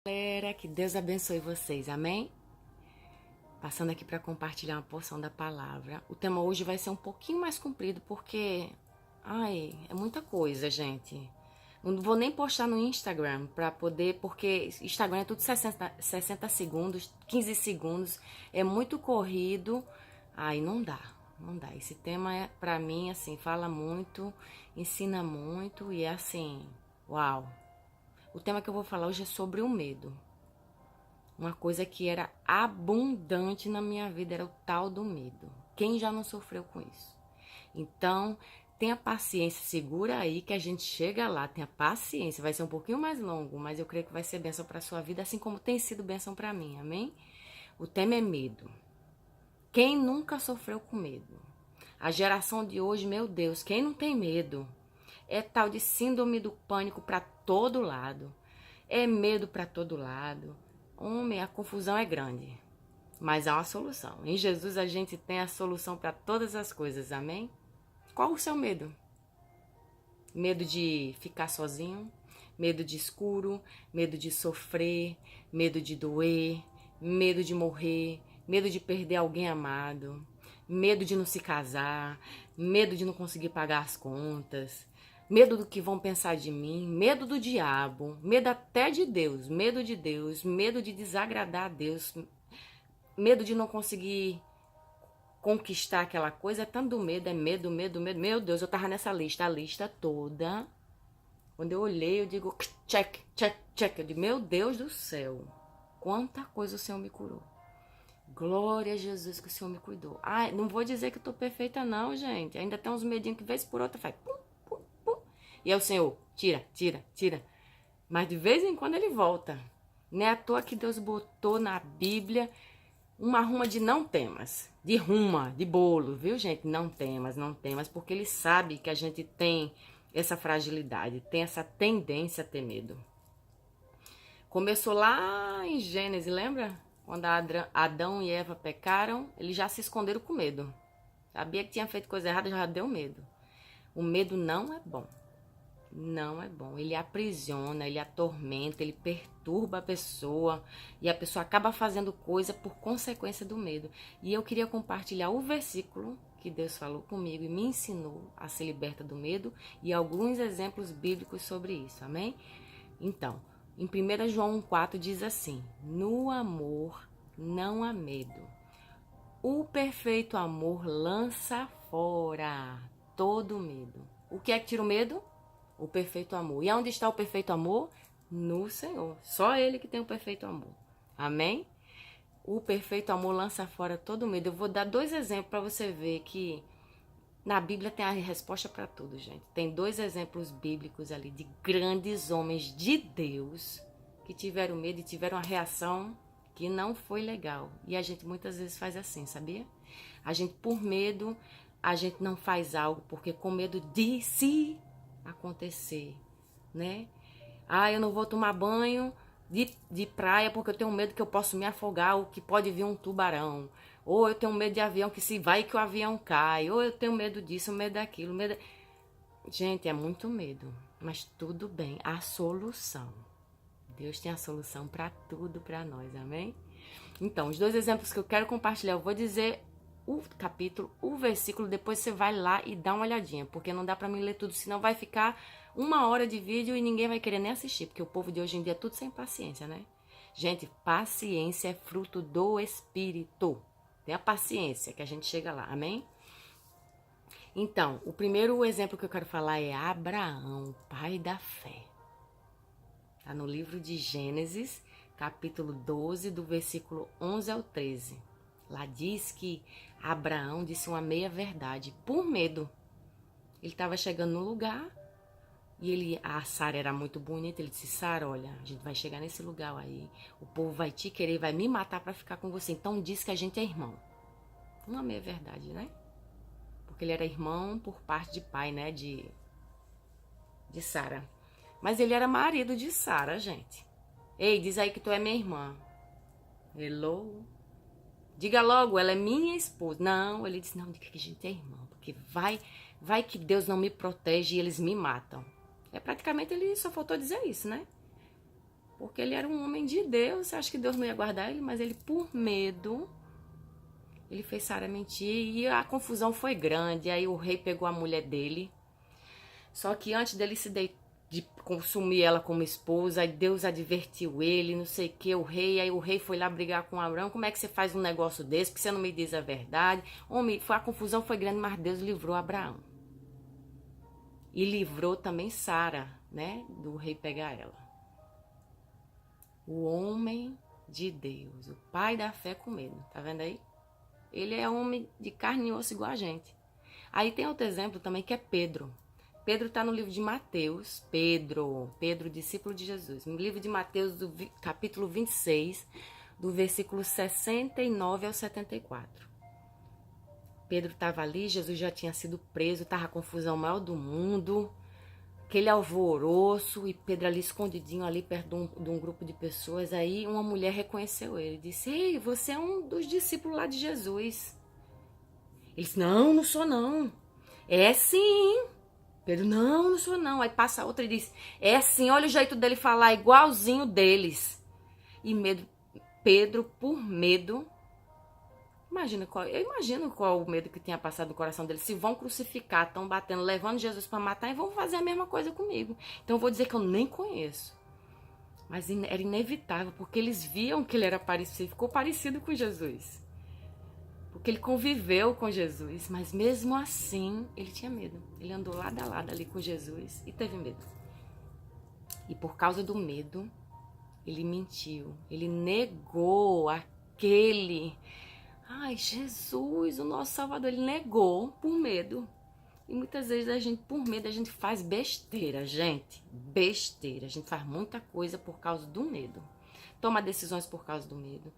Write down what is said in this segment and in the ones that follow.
Galera, que Deus abençoe vocês, amém? Passando aqui para compartilhar uma porção da palavra. O tema hoje vai ser um pouquinho mais comprido porque, é muita coisa, gente. Não vou nem postar no Instagram para poder, porque Instagram é tudo 60 segundos, 15 segundos, é muito corrido. Não dá, não dá. Esse tema é para mim assim, fala muito, ensina muito e é assim, uau. O tema que eu vou falar hoje é sobre o medo. Uma coisa que era abundante na minha vida era o tal do medo. Quem já não sofreu com isso? Então, tenha paciência, segura aí que a gente chega lá, tenha paciência. Vai ser um pouquinho mais longo, mas eu creio que vai ser bênção para sua vida, assim como tem sido bênção para mim, amém? O tema é medo. Quem nunca sofreu com medo? A geração de hoje, meu Deus, quem não tem medo? É tal de síndrome do pânico para todo lado. É medo para todo lado. Homem, a confusão é grande. Mas há uma solução. Em Jesus a gente tem a solução para todas as coisas, amém? Qual o seu medo? Medo de ficar sozinho? Medo de escuro? Medo de sofrer? Medo de doer? Medo de morrer? Medo de perder alguém amado? Medo de não se casar? Medo de não conseguir pagar as contas? Medo do que vão pensar de mim, medo do diabo, medo até de Deus, medo de desagradar a Deus, medo de não conseguir conquistar aquela coisa, é tanto medo, é medo, medo, medo. Meu Deus, eu tava nessa lista, a lista toda. Quando eu olhei, eu digo, check, check, check. Eu digo, meu Deus do céu, quanta coisa o Senhor me curou. Glória a Jesus que o Senhor me cuidou. Não vou dizer que eu tô perfeita não, gente. Ainda tem uns medinhos que vez por outra faz pum. E é o Senhor, tira, tira, tira. Mas de vez em quando ele volta. Não é à toa que Deus botou na Bíblia uma ruma de não temas. De ruma, de bolo, viu, gente? Não temas, não temas. Porque ele sabe que a gente tem essa fragilidade, tem essa tendência a ter medo. Começou lá em Gênesis, lembra? Quando Adão e Eva pecaram, eles já se esconderam com medo. Sabia que tinha feito coisa errada, já deu medo. O medo não é bom. Não é bom. Ele aprisiona, ele atormenta, ele perturba a pessoa e a pessoa acaba fazendo coisa por consequência do medo. E eu queria compartilhar o versículo que Deus falou comigo e me ensinou a ser liberta do medo e alguns exemplos bíblicos sobre isso, amém? Então, em 1 João 1,4 diz assim: no amor não há medo. O perfeito amor lança fora todo medo. O que é que tira o medo? O perfeito amor. E onde está o perfeito amor? No Senhor. Só Ele que tem o perfeito amor. Amém? O perfeito amor lança fora todo medo. Eu vou dar 2 exemplos para você ver que na Bíblia tem a resposta para tudo, gente. Tem 2 exemplos bíblicos ali de grandes homens de Deus que tiveram medo e tiveram uma reação que não foi legal. E a gente muitas vezes faz assim, sabia? A gente, por medo, a gente não faz algo porque com medo de se acontecer, né? Eu não vou tomar banho de praia porque eu tenho medo que eu posso me afogar ou que pode vir um tubarão. Ou eu tenho medo de avião, que se vai que o avião cai. Ou eu tenho medo disso, medo daquilo, medo... Gente, é muito medo, mas tudo bem. A solução. Deus tem a solução para tudo para nós, amém? Então, os 2 exemplos que eu quero compartilhar, eu vou dizer o capítulo, o versículo, depois você vai lá e dá uma olhadinha, porque não dá pra mim ler tudo, senão vai ficar 1 hora de vídeo e ninguém vai querer nem assistir, porque o povo de hoje em dia é tudo sem paciência, né? Gente, paciência é fruto do Espírito. Tenha paciência que a gente chega lá, amém? Então, o primeiro exemplo que eu quero falar é Abraão, pai da fé. Tá no livro de Gênesis, capítulo 12, do versículo 11 ao 13. Lá diz que Abraão disse uma meia-verdade por medo. Ele estava chegando no lugar e a Sara era muito bonita. Ele disse: Sara, olha, a gente vai chegar nesse lugar aí. O povo vai te querer, vai me matar para ficar com você. Então diz que a gente é irmão. Uma meia-verdade, né? Porque ele era irmão por parte de pai, né? De Sara. Mas ele era marido de Sara, gente. Ei, diz aí que tu é minha irmã. Hello? Diga logo, ela é minha esposa. Não, ele disse, não, diga que a gente é irmão, porque vai que Deus não me protege e eles me matam. Praticamente ele só faltou dizer isso, né? Porque ele era um homem de Deus. Você acha que Deus não ia guardar ele? Mas ele, por medo, ele fez Sara mentir. E a confusão foi grande. Aí o rei pegou a mulher dele. Só que antes dele de consumir ela como esposa, aí Deus advertiu ele, não sei o que, aí o rei foi lá brigar com Abraão. Como é que você faz um negócio desse? Porque você não me diz a verdade. Homem, a confusão foi grande, mas Deus livrou Abraão. E livrou também Sara, né, do rei pegar ela. O homem de Deus, o pai da fé com medo, tá vendo aí? Ele é homem de carne e osso igual a gente. Aí tem outro exemplo também que é Pedro. Pedro está no livro de Mateus, Pedro, discípulo de Jesus. No livro de Mateus, do capítulo 26, do versículo 69 ao 74. Pedro estava ali, Jesus já tinha sido preso, estava a confusão maior do mundo, aquele alvoroço, e Pedro ali escondidinho ali perto de um grupo de pessoas. Aí uma mulher reconheceu ele, disse: ei, você é um dos discípulos lá de Jesus. Ele disse: não, não sou não. É sim. Pedro: não, não sou não. Aí passa outra e diz: é sim, olha o jeito dele falar, igualzinho deles. E Pedro, por medo, eu imagino qual o medo que tinha passado no coração dele. Se vão crucificar, estão batendo, levando Jesus para matar, e vão fazer a mesma coisa comigo. Então eu vou dizer que eu nem conheço. Mas era inevitável, porque eles viam que ele era parecido, ficou parecido com Jesus. Porque ele conviveu com Jesus, mas mesmo assim ele tinha medo. Ele andou lado a lado ali com Jesus e teve medo. E por causa do medo, ele mentiu. Ele negou aquele... Ai, Jesus, o nosso Salvador, ele negou por medo. E muitas vezes por medo, a gente faz besteira, gente. Besteira. A gente faz muita coisa por causa do medo. Toma decisões por causa do medo.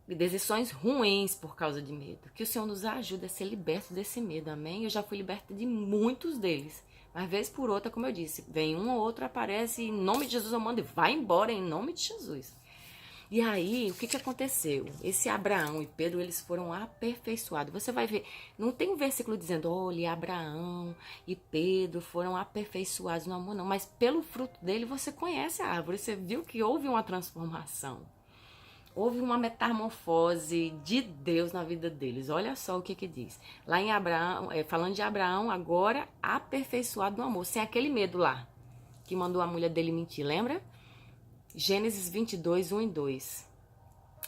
Decisões ruins por causa de medo. Que o Senhor nos ajude a ser liberto desse medo, amém? Eu já fui liberta de muitos deles. Mas vez por outra, como eu disse, vem um ou outro, aparece, em nome de Jesus eu mando e vai embora em nome de Jesus. E aí, o que aconteceu? Esse Abraão e Pedro, eles foram aperfeiçoados. Você vai ver, não tem um versículo dizendo, olha, Abraão e Pedro foram aperfeiçoados no amor, não. Mas pelo fruto dele, você conhece a árvore. Você viu que houve uma transformação. Houve uma metamorfose de Deus na vida deles. Olha só o que diz. Lá em Abraão, falando de Abraão, agora aperfeiçoado no amor. Sem aquele medo lá, que mandou a mulher dele mentir, lembra? Gênesis 22, 1 e 2.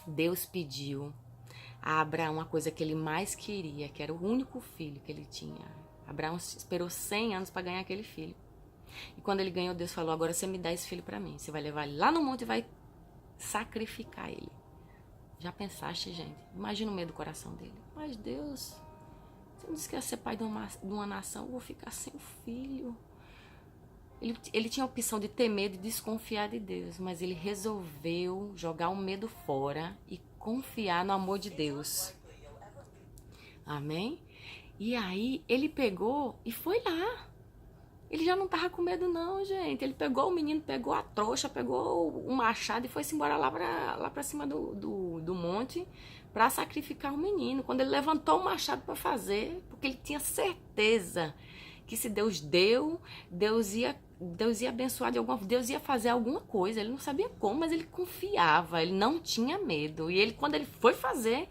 Deus pediu a Abraão uma coisa que ele mais queria, que era o único filho que ele tinha. Abraão esperou 100 anos para ganhar aquele filho. E quando ele ganhou, Deus falou, agora você me dá esse filho para mim. Você vai levar ele lá no monte e vai sacrificar ele. Já pensaste, gente? Imagina o medo do coração dele. Mas Deus, você não disse que ia ser pai de uma nação, eu vou ficar sem o filho. Ele tinha a opção de ter medo e desconfiar de Deus, mas ele resolveu jogar o medo fora e confiar no amor de Deus. Amém? E aí ele pegou e foi lá. Ele já não tava com medo não, gente. Ele pegou o menino, pegou a trouxa, pegou o machado e foi-se embora lá pra cima do monte para sacrificar o menino. Quando ele levantou o machado para fazer, porque ele tinha certeza que se Deus deu, Deus ia abençoar de alguma forma, Deus ia fazer alguma coisa. Ele não sabia como, mas ele confiava, ele não tinha medo. E quando ele foi fazer,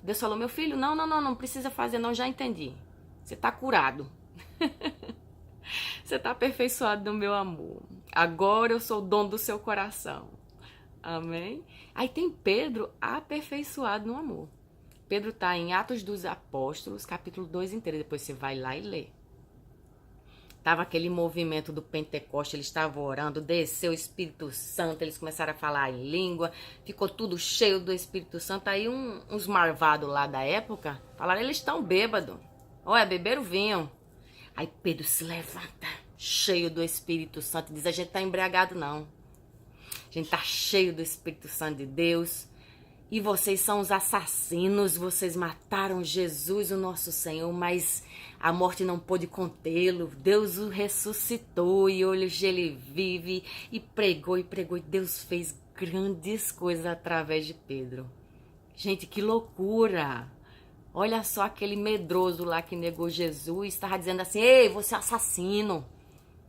Deus falou, meu filho, não precisa fazer não, já entendi. Você tá curado. Você tá aperfeiçoado no meu amor. Agora eu sou o dono do seu coração. Amém? Aí tem Pedro aperfeiçoado no amor. Pedro tá em Atos dos Apóstolos, capítulo 2 inteiro. Depois você vai lá e lê. Tava aquele movimento do Pentecoste, eles estavam orando, desceu o Espírito Santo, eles começaram a falar em língua, ficou tudo cheio do Espírito Santo. Aí uns marvados lá da época falaram, eles estão bêbados. Olha, beberam vinho. Aí Pedro se levanta, cheio do Espírito Santo, e diz, a gente tá embriagado não. A gente tá cheio do Espírito Santo de Deus. E vocês são os assassinos, vocês mataram Jesus, o nosso Senhor, mas a morte não pôde contê-lo. Deus o ressuscitou e hoje ele vive. E pregou. E Deus fez grandes coisas através de Pedro. Gente, que loucura! Olha só aquele medroso lá que negou Jesus, estava dizendo assim, ei, você é assassino.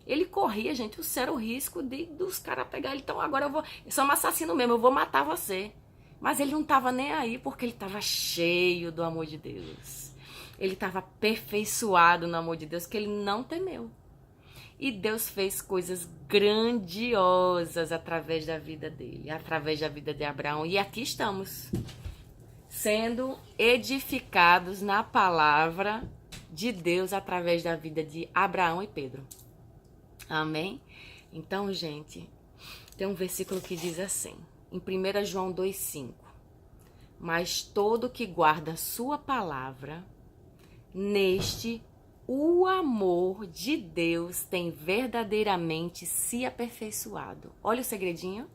Ele corria, gente, o sério risco dos caras pegar ele. Então agora eu sou um assassino mesmo, eu vou matar você. Mas ele não estava nem aí, porque ele estava cheio do amor de Deus. Ele estava aperfeiçoado no amor de Deus, que ele não temeu. E Deus fez coisas grandiosas através da vida dele, através da vida de Abraão. E aqui estamos, sendo edificados na palavra de Deus através da vida de Abraão e Pedro. Amém? Então, gente, tem um versículo que diz assim, em 1 João 2,5. Mas todo que guarda a sua palavra, neste o amor de Deus tem verdadeiramente se aperfeiçoado. Olha o segredinho.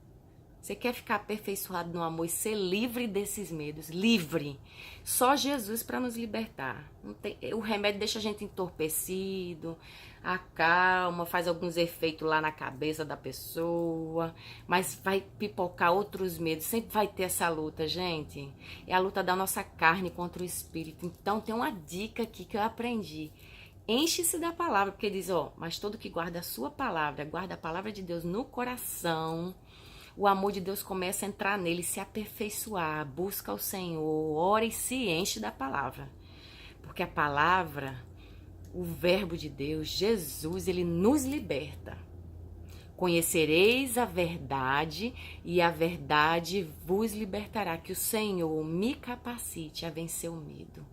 Você quer ficar aperfeiçoado no amor e ser livre desses medos? Livre. Só Jesus para nos libertar. Não tem, o remédio deixa a gente entorpecido, acalma, faz alguns efeitos lá na cabeça da pessoa, mas vai pipocar outros medos. Sempre vai ter essa luta, gente. É a luta da nossa carne contra o espírito. Então tem uma dica aqui que eu aprendi. Enche-se da palavra, porque diz, mas todo que guarda a sua palavra, guarda a palavra de Deus no coração, o amor de Deus começa a entrar nele, se aperfeiçoar, busca o Senhor, ora e se enche da palavra. Porque a palavra, o verbo de Deus, Jesus, ele nos liberta. Conhecereis a verdade e a verdade vos libertará. Que o Senhor me capacite a vencer o medo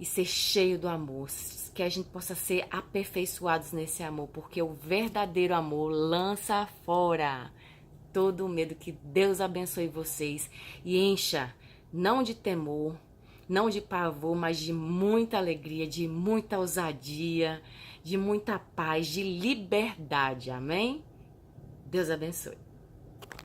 e ser cheio do amor, que a gente possa ser aperfeiçoados nesse amor, porque o verdadeiro amor lança fora todo o medo. Que Deus abençoe vocês e encha, não de temor, não de pavor, mas de muita alegria, de muita ousadia, de muita paz, de liberdade. Amém? Deus abençoe.